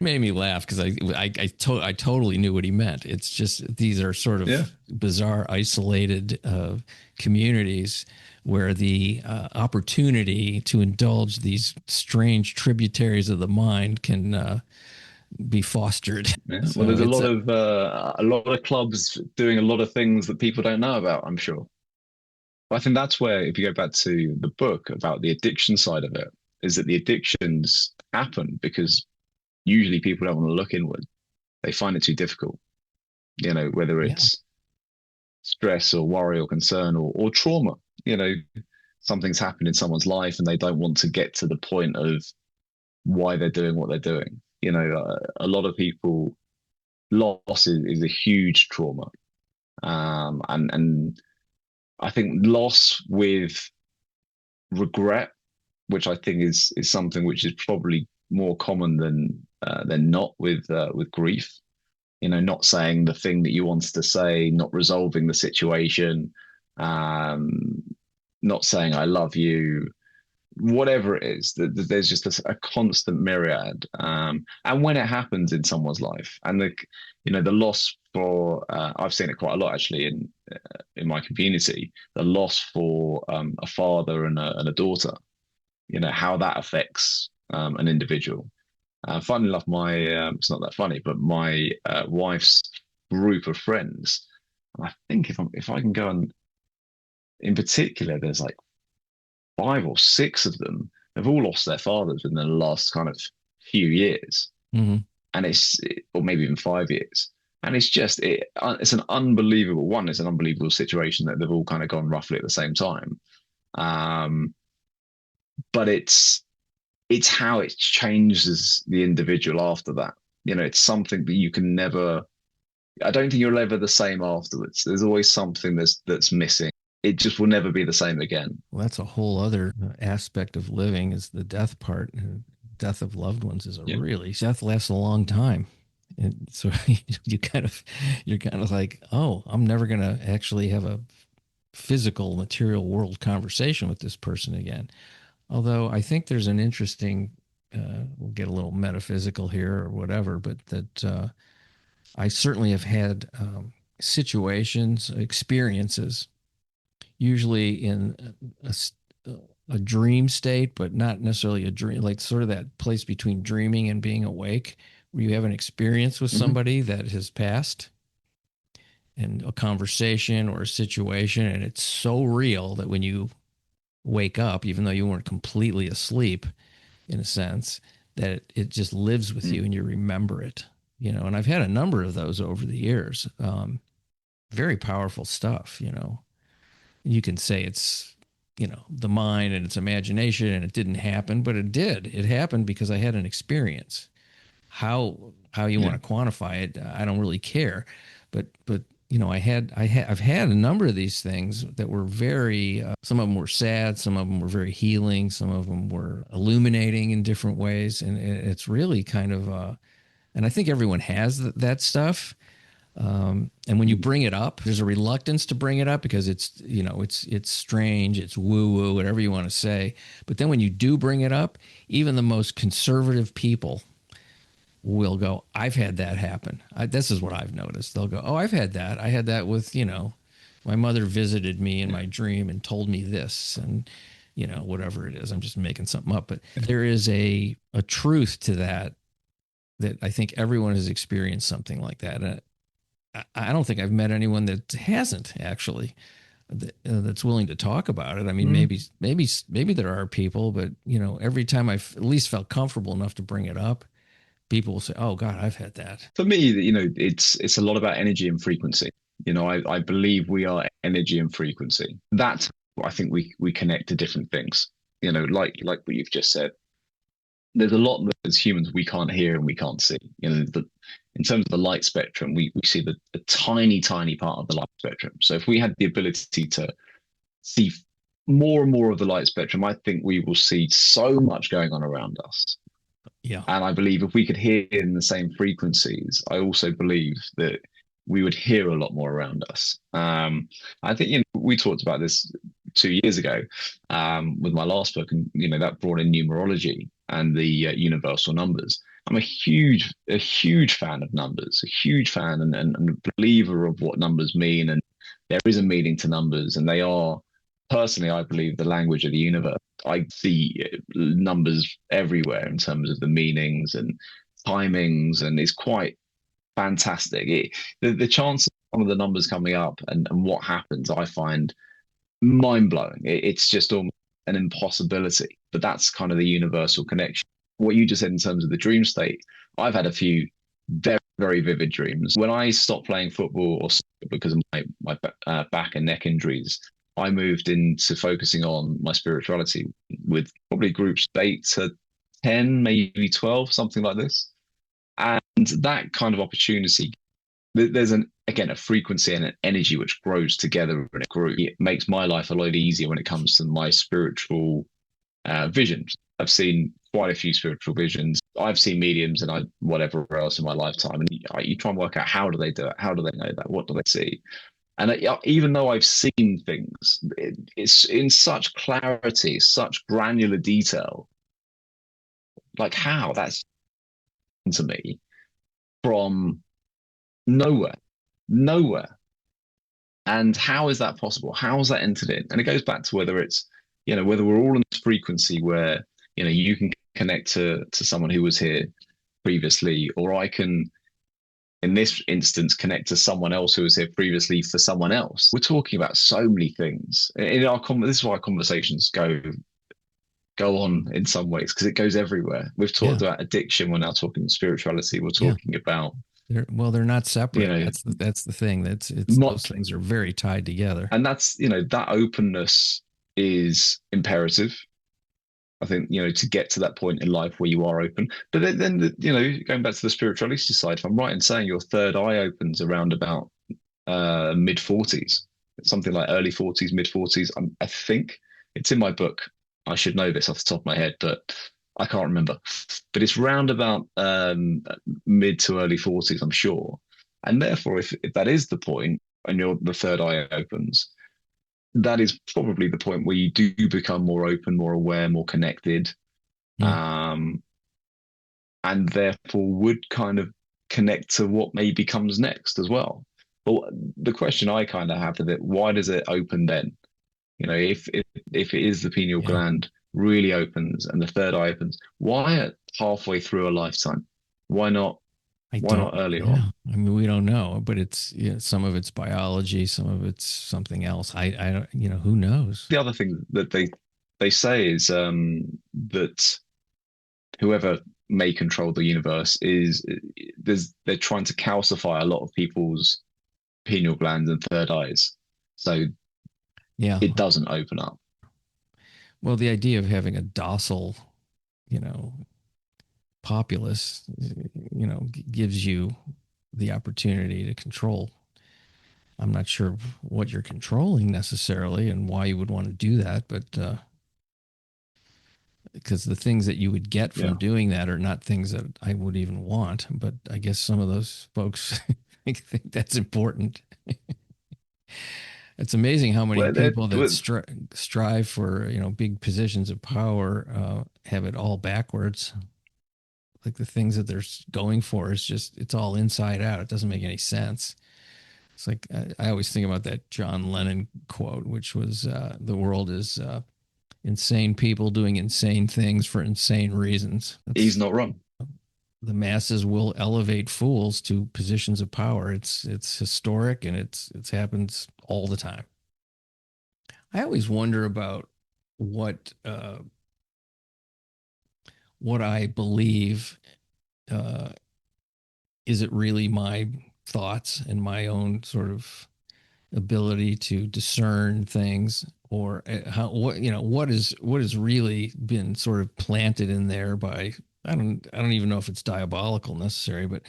Made me laugh because I totally knew what he meant. It's just these are sort of bizarre, isolated communities where the opportunity to indulge these strange tributaries of the mind can be fostered. Yeah. So well, there's a lot of clubs doing a lot of things that people don't know about, I'm sure. But I think that's where, if you go back to the book about the addiction side of it, is that the addictions happen because usually people don't want to look inward. They find it too difficult. Whether it's stress or worry or concern or trauma. You know, something's happened in someone's life and they don't want to get to the point of why they're doing what they're doing. You know, a lot of people, loss is a huge trauma. And I think loss with regret, which I think is something which is probably more common than not with grief. You know, not saying the thing that you wanted to say, not resolving the situation, um, not saying I love you, whatever it is. There's just a constant myriad, and when it happens in someone's life, and the loss for I've seen it quite a lot actually in my community, the loss for a father and a daughter, you know, how that affects an individual. Funny enough, my it's not that funny, but my wife's group of friends, and I think if I can go on, in particular, there's like 5 or 6 of them have all lost their fathers within the last kind of few years, Mm-hmm. and or maybe even 5 years, and it's an unbelievable one. It's an unbelievable situation that they've all kind of gone roughly at the same time, um, but it's how it changes the individual after that. You know, it's something that you can never. I don't think you're ever the same afterwards. There's always something that's missing. It just will never be the same again. Well, that's a whole other aspect of living is the death part. Death of loved ones is a Yeah. really death lasts a long time. And so you're kind of like, oh, I'm never going to actually have a physical material world conversation with this person again. Although I think there's an interesting, we'll get a little metaphysical here or whatever, but that I certainly have had situations, experiences, usually in a dream state, but not necessarily a dream, like sort of that place between dreaming and being awake, where you have an experience with somebody that has passed and a conversation or a situation, and it's so real that when you wake up, even though you weren't completely asleep, in a sense, that it just lives with you and you remember it. You know, and I've had a number of those over the years. Very powerful stuff, you know. You can say it's, you know, the mind and its imagination and it didn't happen, but it did. It happened because I had an experience. How you want to quantify it, I don't really care. But you know, I've had a number of these things that were very, some of them were sad, some of them were very healing, some of them were illuminating in different ways. And it's really kind of, and I think everyone has that stuff. And when you bring it up, there's a reluctance to bring it up because it's, you know, it's strange, it's woo woo, whatever you want to say. But then when you do bring it up, even the most conservative people will go, I've had that happen. This is what I've noticed. They'll go, oh, I've had that. I had that with, you know, my mother visited me in my dream and told me this and, you know, whatever it is. I'm just making something up. But there is a truth to that I think everyone has experienced something like that. And I don't think I've met anyone that hasn't actually that's willing to talk about it. I mean, maybe there are people, but you know, every time I've at least felt comfortable enough to bring it up, people will say, "Oh God, I've had that." For me, you know, it's a lot about energy and frequency. You know, I believe we are energy and frequency. That's what I think we connect to different things. You know, like what you've just said. There's a lot that as humans we can't hear and we can't see. You know, in terms of the light spectrum, we see the tiny part of the light spectrum. So if we had the ability to see more and more of the light spectrum, I think we will see so much going on around us. Yeah. And I believe if we could hear in the same frequencies, I also believe that we would hear a lot more around us. I think, you know, we talked about this 2 years ago with my last book, and you know that brought in numerology and the universal numbers. I'm a huge fan of numbers, a huge fan and a believer of what numbers mean, and there is a meaning to numbers, and they are, personally, I believe, the language of the universe. I see numbers everywhere in terms of the meanings and timings, and it's quite fantastic. The chance of some of the numbers coming up and what happens, I find mind blowing. It's just almost an impossibility, but that's kind of the universal connection. What you just said in terms of the dream state, I've had a few very, very vivid dreams. When I stopped playing football or because of my back and neck injuries, I moved into focusing on my spirituality with probably groups of 8 to 10, maybe 12, something like this. And that kind of opportunity, there's again a frequency and an energy which grows together in a group. It makes my life a lot easier when it comes to my spiritual visions. I've seen quite a few spiritual visions. I've seen mediums and whatever else in my lifetime. And you try and work out, how do they do it? How do they know that? What do they see? And even though I've seen things, it's in such clarity, such granular detail. Like how that's to me from nowhere, nowhere. And how is that possible? How is that entered in? And it goes back to whether it's, whether we're all in this frequency where, you can connect to someone who was here previously, or I can, in this instance, connect to someone else who was here previously for someone else. We're talking about so many things. This is why conversations go on in some ways, because it goes everywhere. We've talked about addiction. We're now talking spirituality. We're talking about they're not separate. That's the thing. Those things are very tied together. And that's that openness is imperative. I think to get to that point in life where you are open. But then going back to the spirituality side, if I'm right in saying your third eye opens around about mid-40s, something like early 40s, mid-40s. I think it's in my book. I should know this off the top of my head, but I can't remember. But it's round about mid to early 40s, I'm sure. And therefore, if that is the point and the third eye opens, that is probably the point where you do become more open, more aware, more connected, and therefore would kind of connect to what maybe comes next as well. But the question I kind of have with it, why does it open then? If it is the pineal gland really opens and the third eye opens, why at halfway through a lifetime? Why not earlier on? I mean, we don't know, but it's some of it's biology, some of it's something else. I don't, who knows? The other thing that they say is that whoever may control the universe they're trying to calcify a lot of people's pineal glands and third eyes, so it doesn't open up. Well, the idea of having a docile, populace, gives you the opportunity to control. I'm not sure what you're controlling necessarily and why you would want to do that, but because the things that you would get from doing that are not things that I would even want. But I guess some of those folks think that's important. It's amazing how many people that strive for big positions of power have it all backwards. Like the things that they're going for it's all inside out. It doesn't make any sense. It's like I always think about that John Lennon quote, which was the world is insane people doing insane things for insane reasons. He's not wrong. The masses will elevate fools to positions of power. It's historic, and it happens all the time. I always wonder about what I believe. Is it really my thoughts and my own sort of ability to discern things, or what has really been sort of planted in there by I don't even know if it's diabolical necessary, but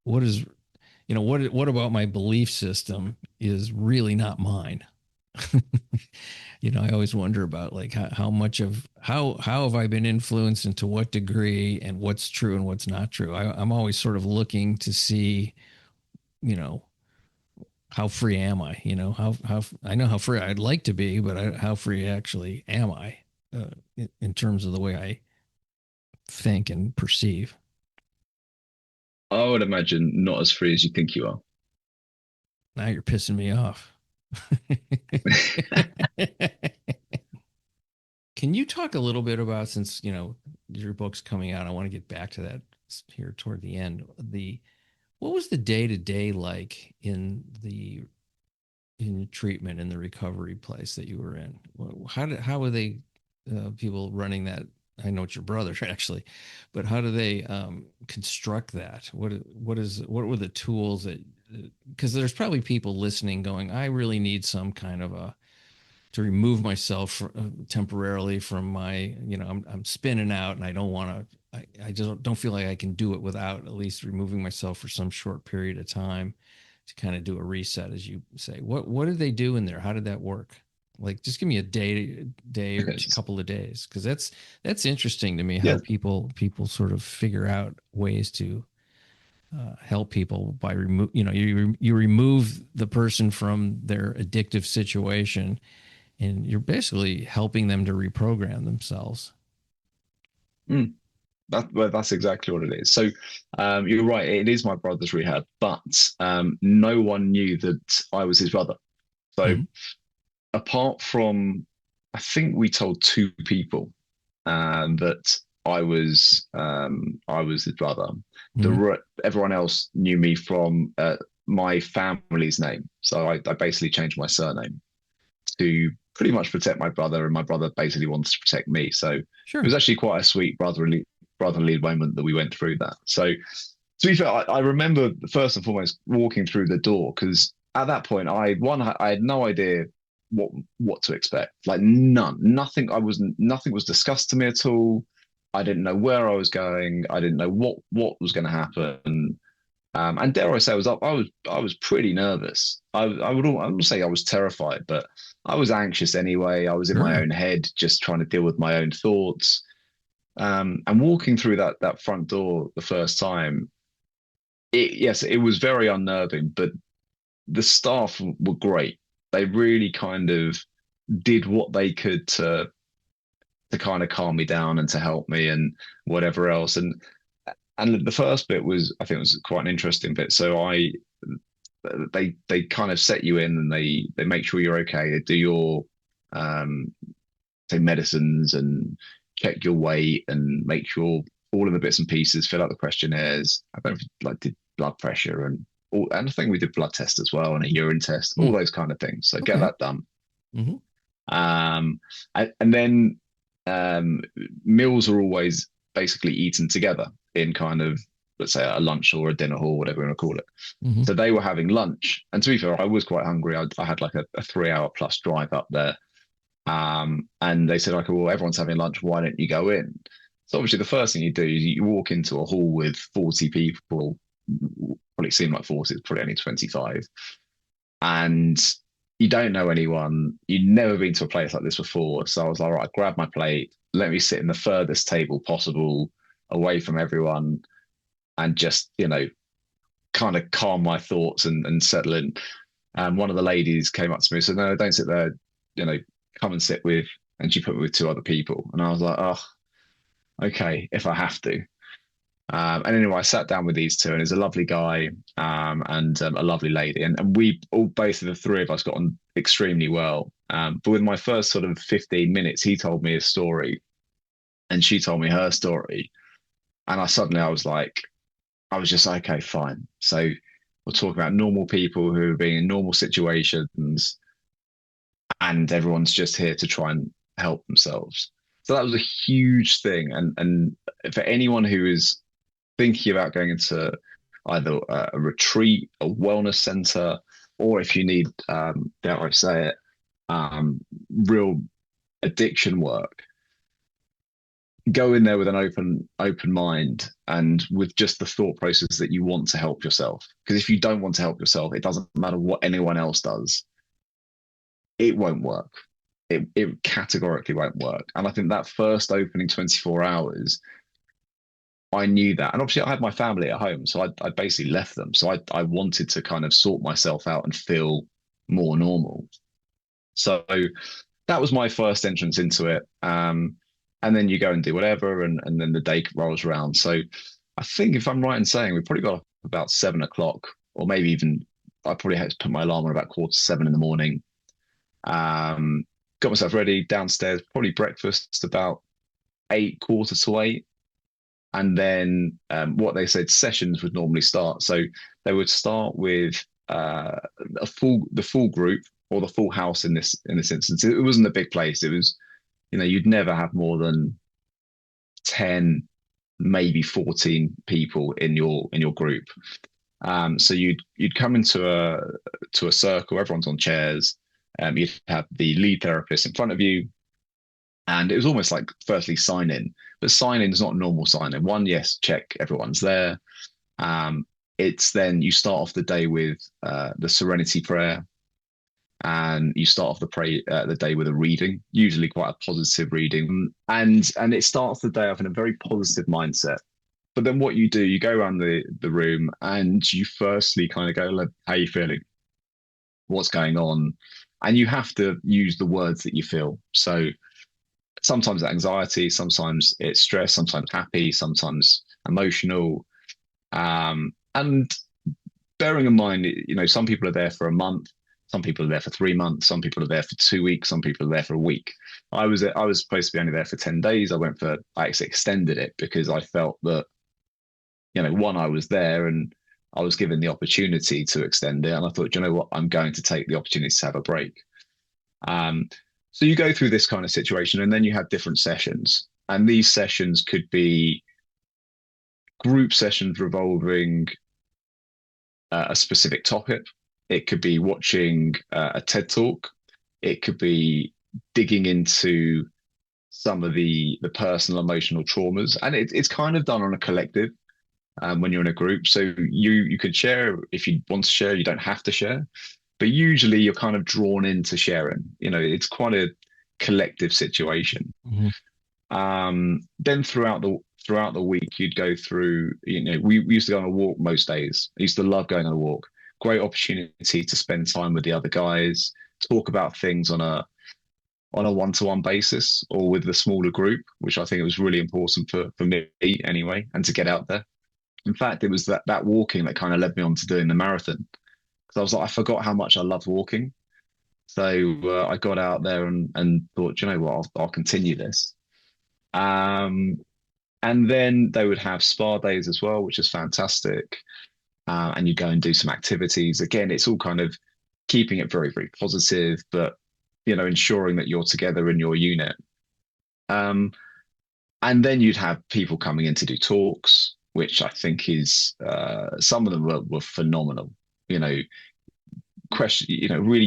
what is what about my belief system is really not mine. I always wonder about like how much of how have I been influenced and to what degree, and what's true and what's not true. I'm always sort of looking to see, how free am I? How I know how free I'd like to be, but how free actually am I in terms of the way I think and perceive? I would imagine not as free as you think you are. Now you're pissing me off. Can you talk a little bit about, since your book's coming out, I want to get back to that here toward the end. What was the day-to-day like in treatment in the recovery place that you were in? How were they people running that I know it's your brother actually, but how do they construct that? What were the tools that, because there's probably people listening going, I really need some kind of a, to remove myself temporarily from my, I'm spinning out and I don't want to, I just don't feel like I can do it without at least removing myself for some short period of time to kind of do a reset, as you say. What did they do in there? How did that work? Like, just give me a day or Okay. a couple of days, because that's interesting to me, Yeah. how people sort of figure out ways to help people by you remove the person from their addictive situation, and you're basically helping them to reprogram themselves. Mm. Well, that's exactly what it is. So you're right. It is my brother's rehab, but no one knew that I was his brother. So Mm-hmm. apart from, I think we told two people that I was his brother. Mm-hmm. Everyone else knew me from my family's name. So I basically changed my surname to pretty much protect my brother, and my brother basically wanted to protect me. So it was Sure. actually quite a sweet brotherly moment that we went through that. So to be fair, I remember first and foremost walking through the door, because at that point I had no idea what to expect. Like nothing was discussed to me at all. I didn't know where I was going. I didn't know what was going to happen. And dare I say, I was pretty nervous. I wouldn't say I was terrified, but I was anxious anyway. I was in my Sure. own head, just trying to deal with my own thoughts. And walking through that front door the first time, yes, it was very unnerving, but the staff were great. They really kind of did what they could to kind of calm me down and to help me and whatever else. And the first bit was, I think, it was quite an interesting bit. So they kind of set you in, and they make sure you're okay. They do your say medicines and check your weight and make sure all of the bits and pieces, fill out the questionnaires. I don't know if like did blood pressure and I think we did blood test as well and a urine test, all Mm. those kind of things. So get Okay. that done. Mm-hmm. And then meals are always basically eaten together in kind of, let's say, a lunch or a dinner hall, whatever you want to call it. Mm-hmm. So they were having lunch, and to be fair, I was quite hungry. I had like a 3 hour plus drive up there. And they said, like, well, everyone's having lunch. Why don't you go in? So obviously, the first thing you do is you walk into a hall with 40 people. Probably seem like 40, it's probably only 25, and you don't know anyone. You've never been to a place like this before. So I was like, all right, grab my plate. Let me sit in the furthest table possible, away from everyone, and just kind of calm my thoughts and settle in. And one of the ladies came up to me and said, no, don't sit there. Come and sit with, and she put me with two other people. And I was like, oh, okay, if I have to. And anyway, I sat down with these two, and there's a lovely guy and a lovely lady. And we both of the three of us got on extremely well. But with my first sort of 15 minutes, he told me a story and she told me her story. And I was just like, okay, fine. So we're talking about normal people who are being in normal situations, and everyone's just here to try and help themselves. So that was a huge thing. And for anyone who is thinking about going into either a retreat, a wellness center, or if you need, dare I say it, real addiction work, go in there with an open mind and with just the thought process that you want to help yourself. Because if you don't want to help yourself, it doesn't matter what anyone else does. It won't work. It categorically won't work. And I think that first opening 24 hours, I knew that. And obviously I had my family at home, so I basically left them. So I wanted to kind of sort myself out and feel more normal. So that was my first entrance into it. And then you go and do whatever, and then the day rolls around. So I think, if I'm right in saying, we probably got up about 7 o'clock, or maybe even, I probably had to put my alarm on about 6:45 in the morning. Got myself ready downstairs, probably breakfast about 8, 7:45. And then what they said, sessions would normally start. So they would start with the full group, or the full house in this instance. It wasn't a big place. It was, you'd never have more than 10, maybe 14 people in your group. So you'd come into a circle, everyone's on chairs. You'd have the lead therapist in front of you, and it was almost like firstly sign in, but sign in is not normal sign in. One, yes, check everyone's there. It's then you start off the day with the Serenity Prayer, and you start off the day with a reading, usually quite a positive reading, and it starts the day off in a very positive mindset. But then what you do, you go around the room and you firstly kind of go, "Look, how are you feeling? What's going on?" And you have to use the words that you feel. So sometimes anxiety, sometimes it's stress, sometimes happy, sometimes emotional. And bearing in mind, some people are there for a month, some people are there for 3 months, some people are there for 2 weeks, some people are there for a week. I was supposed to be only there for 10 days. I actually extended it because I felt that, one, I was there and I was given the opportunity to extend it. And I thought, you know what, I'm going to take the opportunity to have a break. So you go through this kind of situation, and then you have different sessions. And these sessions could be group sessions revolving a specific topic. It could be watching a TED talk. It could be digging into some of the personal emotional traumas, and it's kind of done on a collective when you're in a group. So you could share if you want to share. You don't have to share, but usually you're kind of drawn into sharing. It's quite a collective situation. Then throughout the week, you'd go through. We used to go on a walk most days. I used to love going on a walk. Great opportunity to spend time with the other guys, talk about things on a one-to-one basis or with the smaller group, which I think it was really important for me anyway, and to get out there. In fact, it was that walking that kind of led me on to doing the marathon, because I was like, I forgot how much I loved walking. So I got out there and thought, you know what, I'll continue this. And then they would have spa days as well, which is fantastic. And you go and do some activities. Again, it's all kind of keeping it very, very positive, but ensuring that you're together in your unit. And then you'd have people coming in to do talks, which I think is some of them were phenomenal. Really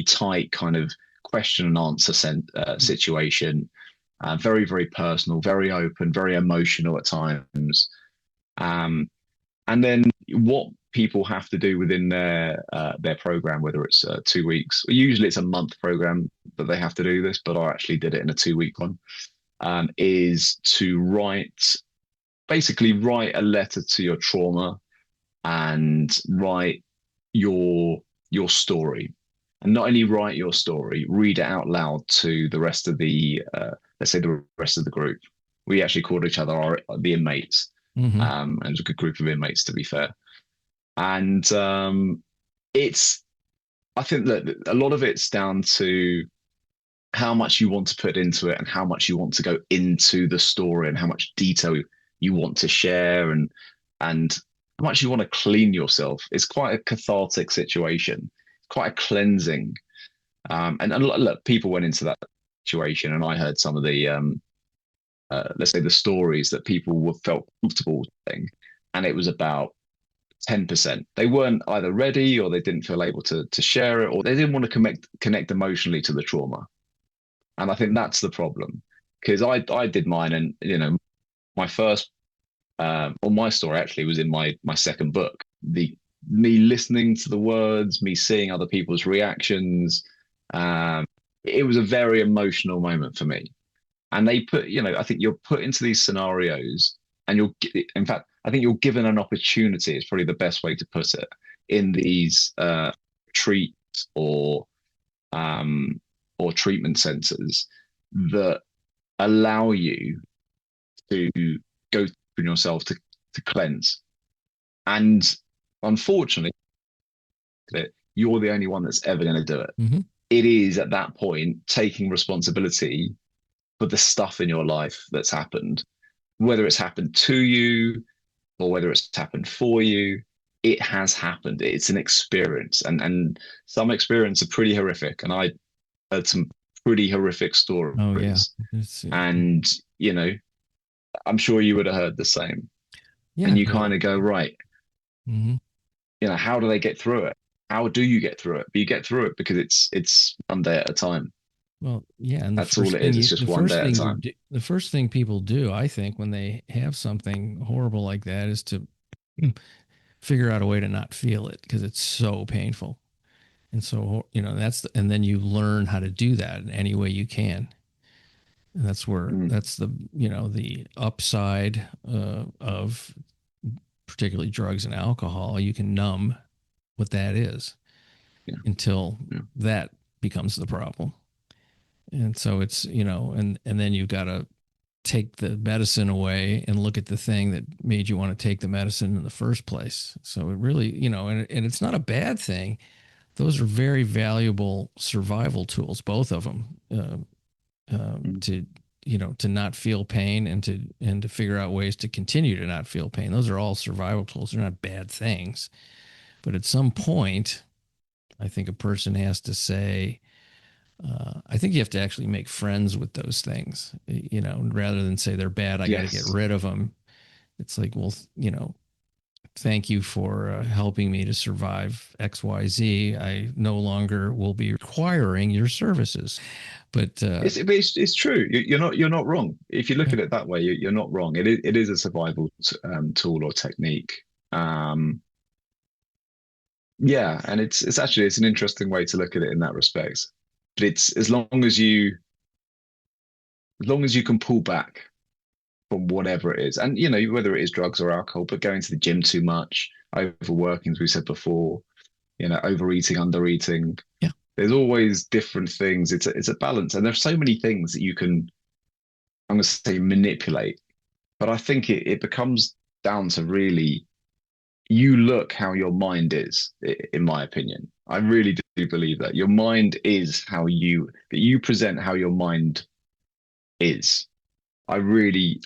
tight kind of question and answer situation. Very, very personal, very open, very emotional at times. And then what people have to do within their program, whether it's 2 weeks, usually it's a month program that they have to do this, but I actually did it in a 2-week one, is to basically write a letter to your trauma and write your story. And not only write your story, read it out loud to the rest of the, let's say the rest of the group. We actually called each other the inmates. And it was a good group of inmates, to be fair. And I think that a lot of it's down to how much you want to put into it and how much you want to go into the story and how much detail you want to share and how much you want to clean yourself. It's quite a cathartic situation, quite a cleansing. And look, people went into that situation, and I heard some of the let's say the stories that people felt comfortable saying, and it was about 10%. They weren't either ready, or they didn't feel able to share it, or they didn't want to connect emotionally to the trauma. And I think that's the problem, because I did mine, and my first my story actually was in my second book. Me listening to the words, me seeing other people's reactions, it was a very emotional moment for me. And they put, I think you're put into these scenarios, and in fact, I think you're given an opportunity, is probably the best way to put it, in these retreats or treatment centers that allow you to go through yourself to cleanse. And unfortunately, you're the only one that's ever going to do it. It is at that point taking responsibility for the stuff in your life that's happened, whether it's happened to you or whether it's happened for you. It has happened. It's an experience, and some experiences are pretty horrific. And I heard some pretty horrific stories. Oh yeah, and I'm sure you would have heard the same. Yeah. And you kind of go, right, Mm-hmm. how do they get through it? How do you get through it? But you get through it because it's one day at a time. Well, yeah, and That's all it is. It's just one day at a time. the first thing people do, I think, when they have something horrible like that, is to figure out a way to not feel it because it's so painful. And so, and then you learn how to do that in any way you can. And Mm, that's the upside of particularly drugs and alcohol. You can numb what that is yeah, until yeah, that becomes the problem. And so and then you've got to take the medicine away and look at the thing that made you want to take the medicine in the first place. So it really, and it's not a bad thing. Those are very valuable survival tools, both of them, mm, to not feel pain and to figure out ways to continue to not feel pain. Those are all survival tools. They're not bad things. But at some point, I think a person has to say, I think you have to actually make friends with those things, rather than say they're bad. I got to get yes. rid of them. It's like, well, thank you for helping me to survive XYZ. I no longer will be requiring your services. But It's true. You're not wrong. If you look yeah, at it that way, you're not wrong. It is a survival tool or technique. Yeah, and it's an interesting way to look at it in that respect. But it's as long as you can pull back from whatever it is, and whether it is drugs or alcohol, but going to the gym too much, overworking, as we said before, overeating, undereating. yeah. There's always different things. It's a balance, and there's so many things that you can, I'm going to say, manipulate. But I think it becomes down to really you look how your mind is, in my opinion. I really do believe that your mind is that you present how your mind is. I really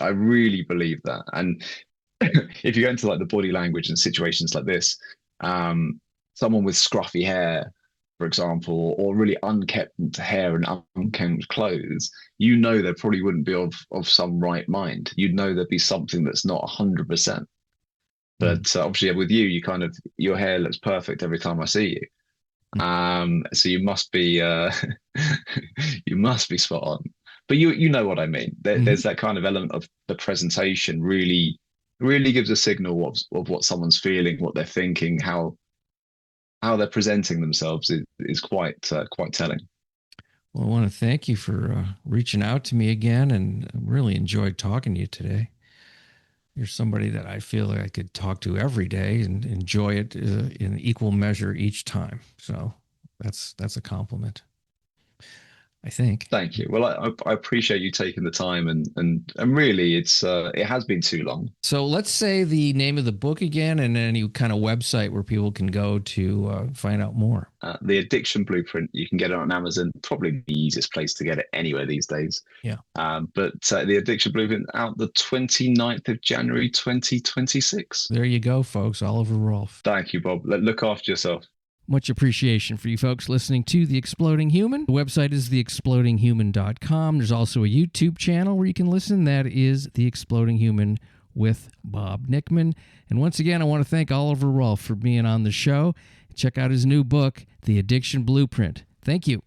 believe that. And if you go into like the body language and situations like this, someone with scruffy hair, for example, or really unkept hair and unkempt clothes, there probably wouldn't be of some right mind. You'd know there'd be something that's not 100%. Mm. But obviously, with you, your hair looks perfect every time I see you. So you must be you must be spot on. But you know what I mean. Mm-hmm. There's that kind of element of the presentation really gives a signal of what someone's feeling, what they're thinking, how they're presenting themselves is quite telling. Well, I want to thank you for reaching out to me again, and I really enjoyed talking to you today. You're somebody that I feel like I could talk to every day and enjoy it in equal measure each time. So that's a compliment, I think. Thank you. Well, I appreciate you taking the time and really it has been too long. So let's say the name of the book again, and any kind of website where people can go to find out more. The Addiction Blueprint, you can get it on Amazon, probably the easiest place to get it anywhere these days. Yeah. But the Addiction Blueprint out the 29th of January 2026. There you go, folks. Oliver Rolfe. Thank you, Bob. Look after yourself. Much appreciation for you folks listening to The Exploding Human. The website is theexplodinghuman.com. There's also a YouTube channel where you can listen. That is The Exploding Human with Bob Nickman. And once again, I want to thank Oliver Rolfe for being on the show. Check out his new book, The Addiction Blueprint. Thank you.